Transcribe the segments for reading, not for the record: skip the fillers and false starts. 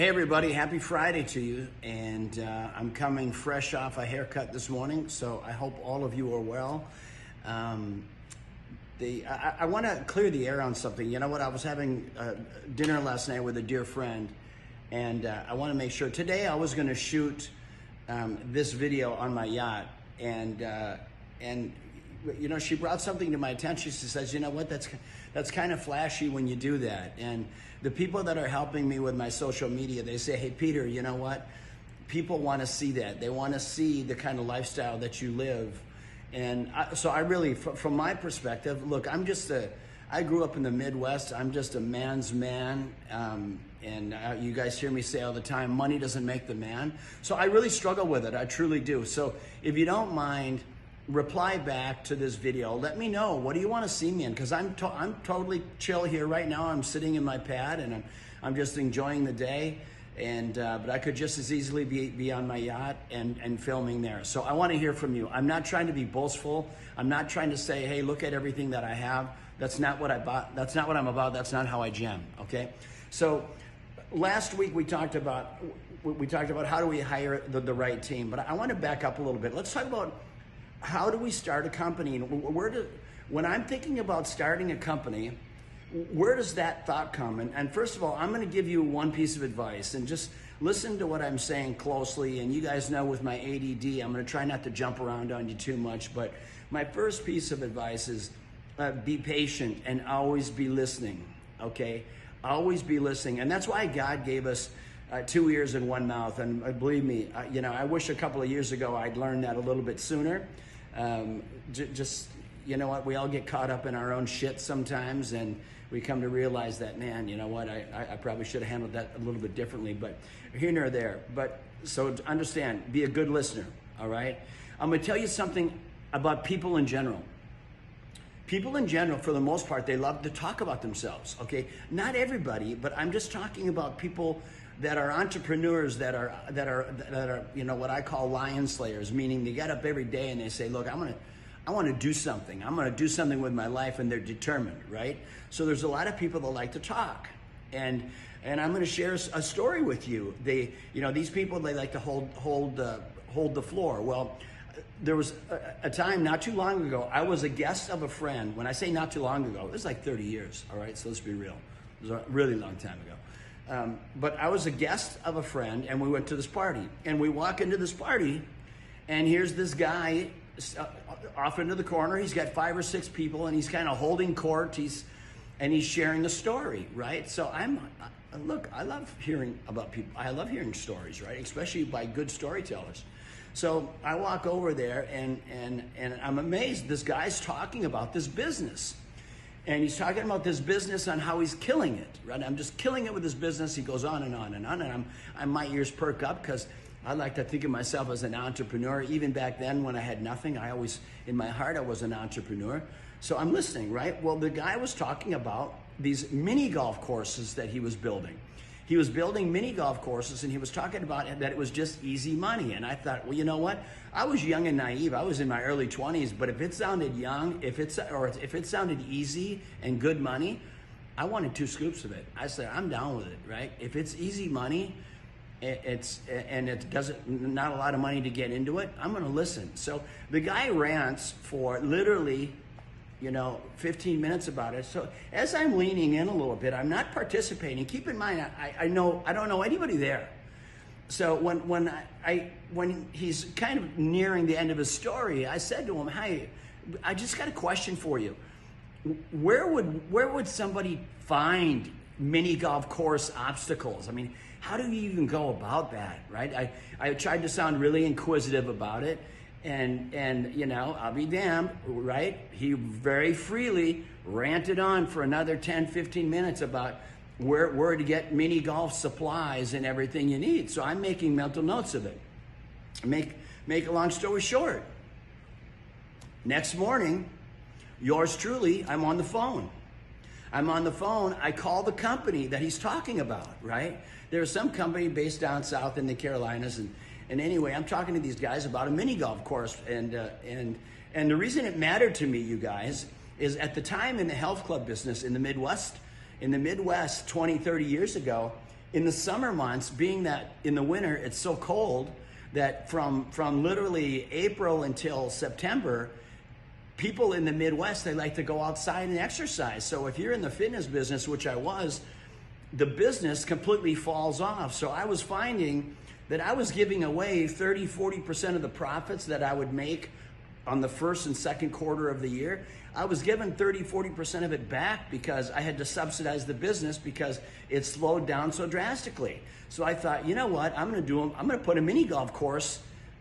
Hey everybody, happy Friday to you. And I'm coming fresh off a haircut this morning, so I hope all of you are well. I want to clear the air on something. You know what, I was having dinner last night with a dear friend, and I want to make sure. Today I was going to shoot this video on my yacht, and you know, she brought something to my attention. She says, you know what, that's kind of flashy when you do that. And the people that are helping me with my social media, they say, hey Peter, you know what, people want to see that. They want to see the kind of lifestyle that you live. And so I really, from my perspective, look, I grew up in the Midwest. I'm just a man's man. And you guys hear me say all the time, money doesn't make the man. So I really struggle with it. I truly do. So if you don't mind, reply back to this video. Let me know, what do you want to see me in? Because I'm totally chill here right now. I'm sitting in my pad and I'm just enjoying the day. And but I could just as easily be on my yacht and filming there. So I want to hear from you. I'm not trying to be boastful. I'm not trying to say, hey, look at everything that I have. That's not what I bought. That's not what I'm about. That's not how I jam. Okay. So last week we talked about how do we hire the right team. But I want to back up a little bit. Let's talk about, how do we start a company? And when I'm thinking about starting a company, where does that thought come? And first of all, I'm going to give you one piece of advice, and just listen to what I'm saying closely. And you guys know with my ADD, I'm going to try not to jump around on you too much. But my first piece of advice is be patient and always be listening, okay? Always be listening. And that's why God gave us 2 ears and 1 mouth. And believe me, you know, I wish a couple of years ago I'd learned that a little bit sooner. Just, you know what, we all get caught up in our own shit sometimes, and we come to realize that, man, you know what, I probably should have handled that a little bit differently, but here nor there. But so understand, be a good listener, all right? I'm gonna tell you something about people in general. People in general, for the most part, they love to talk about themselves, okay? Not everybody, but I'm just talking about people that are entrepreneurs, that are you know, what I call lion slayers, meaning they get up every day and they say, look, I want to do something. I'm going to do something with my life, and they're determined, right? So there's a lot of people that like to talk, and I'm going to share a story with you. You know, these people, they like to hold the floor. Well, there was a time not too long ago, I was a guest of a friend. When I say not too long ago, it was like 30 years, all right? So let's be real. It was a really long time ago. But I was a guest of a friend, and we went to this party. And we walk into this party, and here's this guy off into the corner. He's got 5 or 6 people, and he's kind of holding court. He's sharing a story, right? So look, I love hearing about people. I love hearing stories, right? Especially by good storytellers. So I walk over there, and I'm amazed. This guy's talking about this business. And he's talking about this business on how he's killing it, right? I'm just killing it with this business. He goes on and on and on, and my ears perk up, because I like to think of myself as an entrepreneur. Even back then when I had nothing, in my heart, I was an entrepreneur. So I'm listening, right? Well, the guy was talking about these mini golf courses that he was building. He was building mini golf courses, and he was talking about that it was just easy money. And I thought, well, you know what? I was young and naive. I was in my early 20s, but if it sounded young, if it sounded easy and good money, I wanted 2 scoops of it. I said, I'm down with it, right? If it's easy money, and it doesn't, not a lot of money to get into it, I'm going to listen. So the guy rants for literally, you know, 15 minutes about it. So as I'm leaning in a little bit, I'm not participating. Keep in mind, I don't know anybody there. So when he's kind of nearing the end of his story, I said to him, hey, I just got a question for you. Where would somebody find mini golf course obstacles? I mean, how do you even go about that, right? I tried to sound really inquisitive about it. And you know, I'll be damned, right? He very freely ranted on for another 10, 15 minutes about where to get mini golf supplies and everything you need. So I'm making mental notes of it. Make a long story short. Next morning, yours truly, I'm on the phone. I call the company that he's talking about, right? There's some company based down south in the Carolinas, and anyway, I'm talking to these guys about a mini golf course, and the reason it mattered to me, you guys, is at the time in the health club business in the Midwest 20, 30 years ago, in the summer months, being that in the winter it's so cold that from literally April until September, people in the Midwest, they like to go outside and exercise. So if you're in the fitness business, which I was, the business completely falls off. So I was finding that I was giving away 30, 40% of the profits that I would make on the first and second quarter of the year. I was given 30, 40% of it back because I had to subsidize the business because it slowed down so drastically. So I thought, you know what, I'm gonna put a mini golf course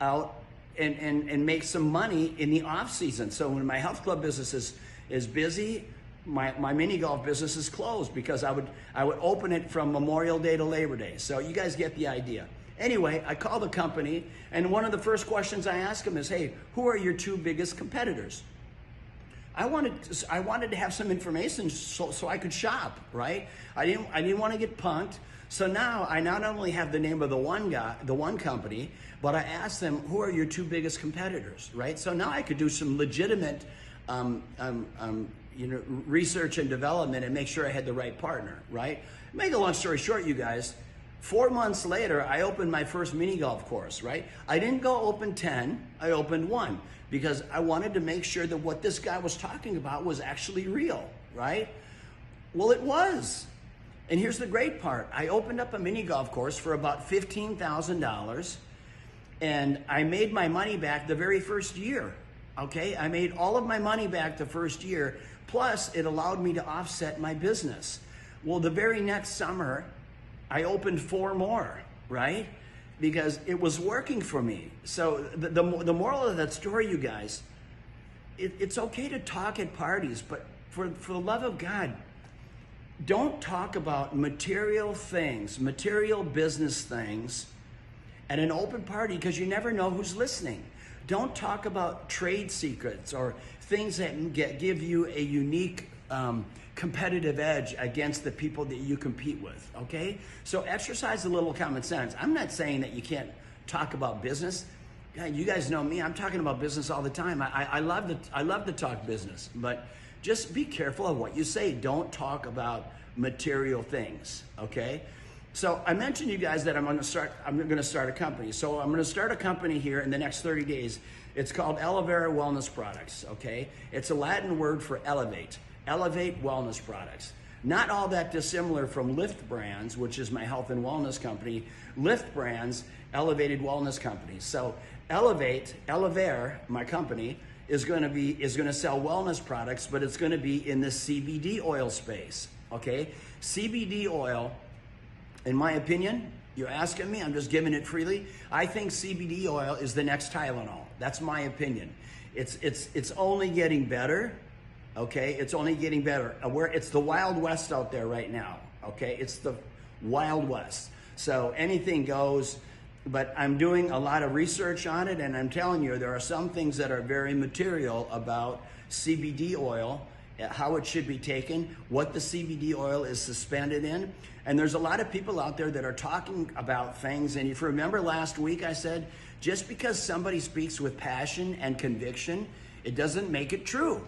out and make some money in the off season. So when my health club business is busy, my mini golf business is closed because I would open it from Memorial Day to Labor Day. So you guys get the idea. Anyway, I called the company, and one of the first questions I asked them is, hey, who are your two biggest competitors? I wanted to have some information so I could shop, right? I didn't want to get punked. So now I not only have the name of the one company, but I asked them, who are your two biggest competitors, right? So now I could do some legitimate research and development and make sure I had the right partner, right? Make a long story short, you guys, 4 months later, I opened my first mini golf course, right? I didn't go open 10, I opened 1 because I wanted to make sure that what this guy was talking about was actually real, right? Well, it was. And here's the great part. I opened up a mini golf course for about $15,000 and I made my money back the very first year, okay? I made all of my money back the first year, plus it allowed me to offset my business. Well, the very next summer, I opened 4 more, right? Because it was working for me. So the moral of that story, you guys, it's okay to talk at parties, but for the love of God, don't talk about material things, material business things at an open party because you never know who's listening. Don't talk about trade secrets or things that give you a unique competitive edge against the people that you compete with, okay? So exercise a little common sense. I'm not saying that you can't talk about business. God, you guys know me, I'm talking about business all the time. I love to talk business, but just be careful of what you say. Don't talk about material things, okay? So I mentioned to you guys that I'm gonna start a company. So I'm gonna start a company here in the next 30 days. It's called Elevera Wellness Products, okay? It's a Latin word for elevate. Elevate Wellness Products. Not all that dissimilar from Lift Brands, which is my health and wellness company. Lift Brands, Elevated Wellness Company. So Elevera, my company, is going to sell wellness products, but it's going to be in the CBD oil space, okay? CBD oil, in my opinion, you're asking me, I'm just giving it freely. I think CBD oil is the next Tylenol. That's my opinion. It's only getting better. Okay, it's only getting better. It's the Wild West out there right now. Okay, it's the Wild West. So anything goes, but I'm doing a lot of research on it, and I'm telling you, there are some things that are very material about CBD oil, how it should be taken, what the CBD oil is suspended in. And there's a lot of people out there that are talking about things. And if you remember last week, I said, just because somebody speaks with passion and conviction, it doesn't make it true.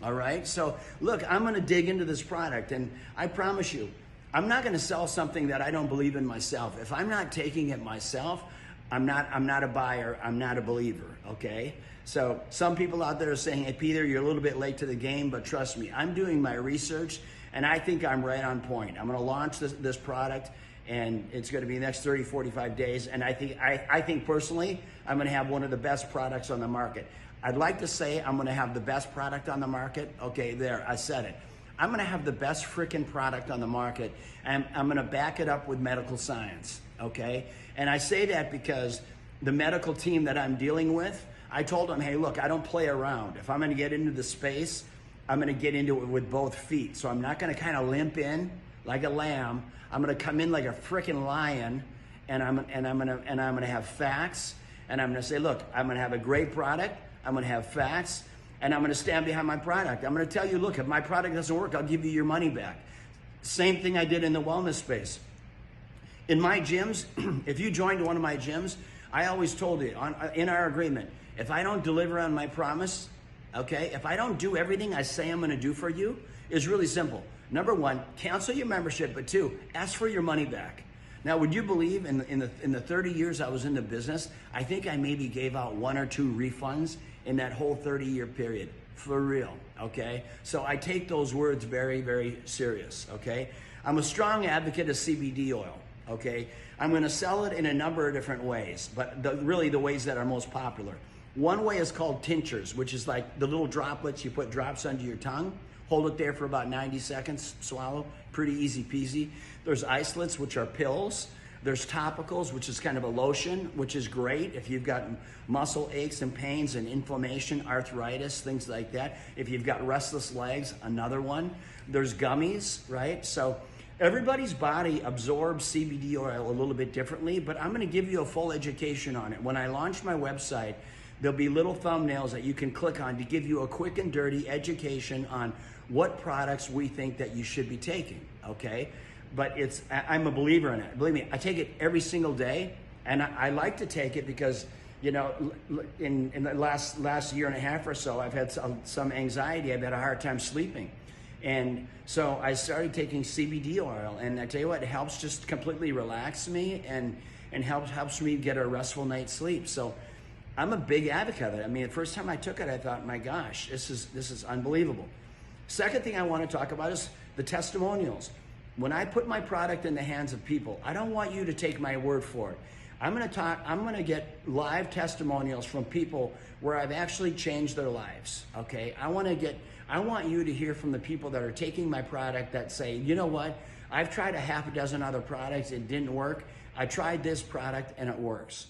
All right, so look, I'm gonna dig into this product, and I promise you, I'm not gonna sell something that I don't believe in myself. If I'm not taking it myself, I'm not a buyer, I'm not a believer, okay? So some people out there are saying, hey, Peter, you're a little bit late to the game, but trust me, I'm doing my research, and I think I'm right on point. I'm gonna launch this product, and it's gonna be the next 30, 45 days, and I think personally, I'm gonna have one of the best products on the market. I'd like to say I'm gonna have the best product on the market. Okay, there, I said it. I'm gonna have the best freaking product on the market, and I'm gonna back it up with medical science, okay? And I say that because the medical team that I'm dealing with, I told them, hey, look, I don't play around. If I'm gonna get into the space, I'm gonna get into it with both feet. So I'm not gonna kind of limp in like a lamb. I'm gonna come in like a freaking lion, and I'm gonna have facts, and I'm gonna say, look, I'm gonna have a great product, I'm gonna have facts, and I'm gonna stand behind my product. I'm gonna tell you, look, if my product doesn't work, I'll give you your money back. Same thing I did in the wellness space. In my gyms, if you joined one of my gyms, I always told you in our agreement, if I don't deliver on my promise, okay, if I don't do everything I say I'm gonna do for you, it's really simple. Number one, cancel your membership, but 2, ask for your money back. Now, would you believe in the 30 years I was in the business, I think I maybe gave out 1 or 2 refunds in that whole 30-year period, for real, okay? So I take those words very, very serious, okay? I'm a strong advocate of CBD oil, okay? I'm gonna sell it in a number of different ways, but really the ways that are most popular. One way is called tinctures, which is like the little droplets, you put drops under your tongue, hold it there for about 90 seconds, swallow, pretty easy peasy. There's isolates, which are pills. There's topicals, which is kind of a lotion, which is great if you've got muscle aches and pains and inflammation, arthritis, things like that. If you've got restless legs, another one. There's gummies, right? So everybody's body absorbs CBD oil a little bit differently, but I'm gonna give you a full education on it. When I launch my website, there'll be little thumbnails that you can click on to give you a quick and dirty education on what products we think that you should be taking, okay? But I'm a believer in it. Believe me, I take it every single day, and I like to take it because, you know, in the last year and a half or so, I've had some anxiety. I've had a hard time sleeping. And so I started taking CBD oil, and I tell you what, it helps just completely relax me and helps me get a restful night's sleep. So I'm a big advocate of it. I mean, the first time I took it, I thought, my gosh, this is unbelievable. Second thing I want to talk about is the testimonials. When I put my product in the hands of people, I don't want you to take my word for it. I'm gonna get live testimonials from people where I've actually changed their lives, okay? I want you to hear from the people that are taking my product that say, you know what? I've tried a half a dozen other products, it didn't work. I tried this product and it works.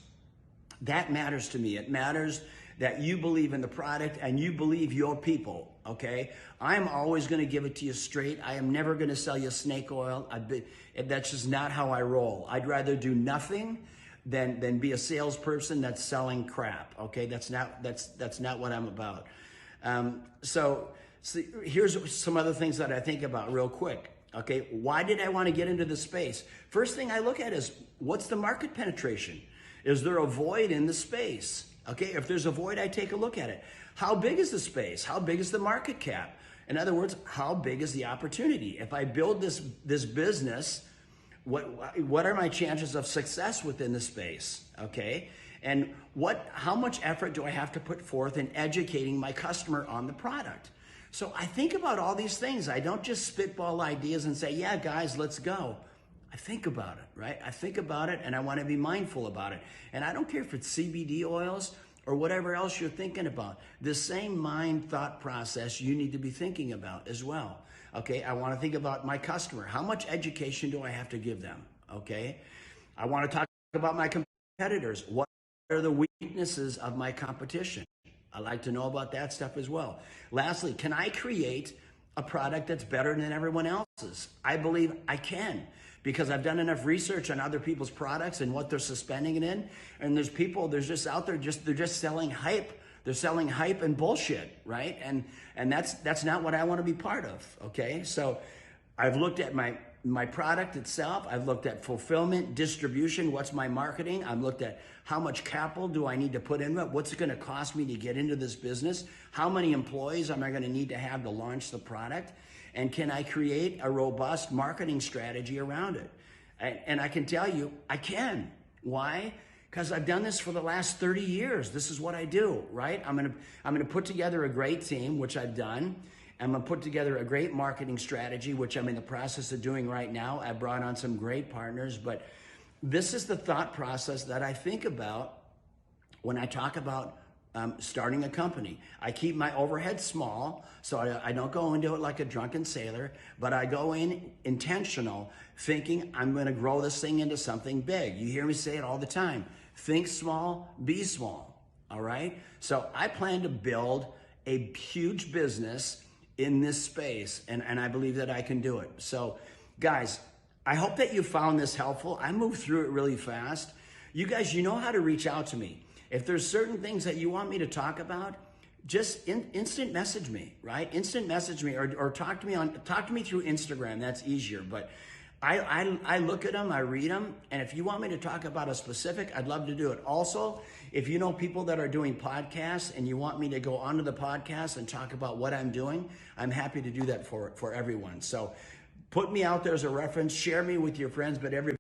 That matters to me. It matters that you believe in the product and you believe your people, okay? I'm always gonna give it to you straight. I am never gonna sell you snake oil. That's just not how I roll. I'd rather do nothing than be a salesperson that's selling crap, okay? That's not what I'm about. So here's some other things that I think about real quick, okay? Why did I wanna get into this space? First thing I look at is, what's the market penetration? Is there a void in the space? Okay, if there's a void, I take a look at it. How big is the space? How big is the market cap? In other words, how big is the opportunity? If I build this business, what are my chances of success within the space? Okay, and how much effort do I have to put forth in educating my customer on the product? So I think about all these things. I don't just spitball ideas and say, yeah, guys, let's go. I think about it, right? I think about it and I want to be mindful about it. And I don't care if it's CBD oils or whatever else you're thinking about. The same mind thought process you need to be thinking about as well. Okay, I want to think about my customer. How much education do I have to give them? Okay, I want to talk about my competitors. What are the weaknesses of my competition? I like to know about that stuff as well. Lastly, can I create a product that's better than everyone else's? I believe I can, because I've done enough research on other people's products and what they're suspending it in. And there's people, there's just out there, they're just selling hype. They're selling hype and bullshit, right? And that's not what I want to be part of, okay? So I've looked at my product itself. I've looked at fulfillment, distribution, what's my marketing. I've looked at how much capital do I need to put into it? What's it going to cost me to get into this business? How many employees am I going to need to have to launch the product? And can I create a robust marketing strategy around it? And I can tell you, I can. Why? Because I've done this for the last 30 years. This is what I do, right? I'm gonna put together a great team, which I've done. I'm gonna put together a great marketing strategy, which I'm in the process of doing right now. I brought on some great partners, but this is the thought process that I think about when I talk about starting a company. I keep my overhead small, so I don't go into it like a drunken sailor, but I go in intentional, thinking I'm gonna grow this thing into something big. You hear me say it all the time. Think small, be small, all right? So I plan to build a huge business in this space, and I believe that I can do it. So guys, I hope that you found this helpful. I moved through it really fast. You guys, you know how to reach out to me. If there's certain things that you want me to talk about, just instant message me, right? Instant message me or talk to me through Instagram. That's easier. But I look at them, I read them, and if you want me to talk about a specific, I'd love to do it. Also, if you know people that are doing podcasts and you want me to go onto the podcast and talk about what I'm doing, I'm happy to do that for everyone. So put me out there as a reference, share me with your friends, but everybody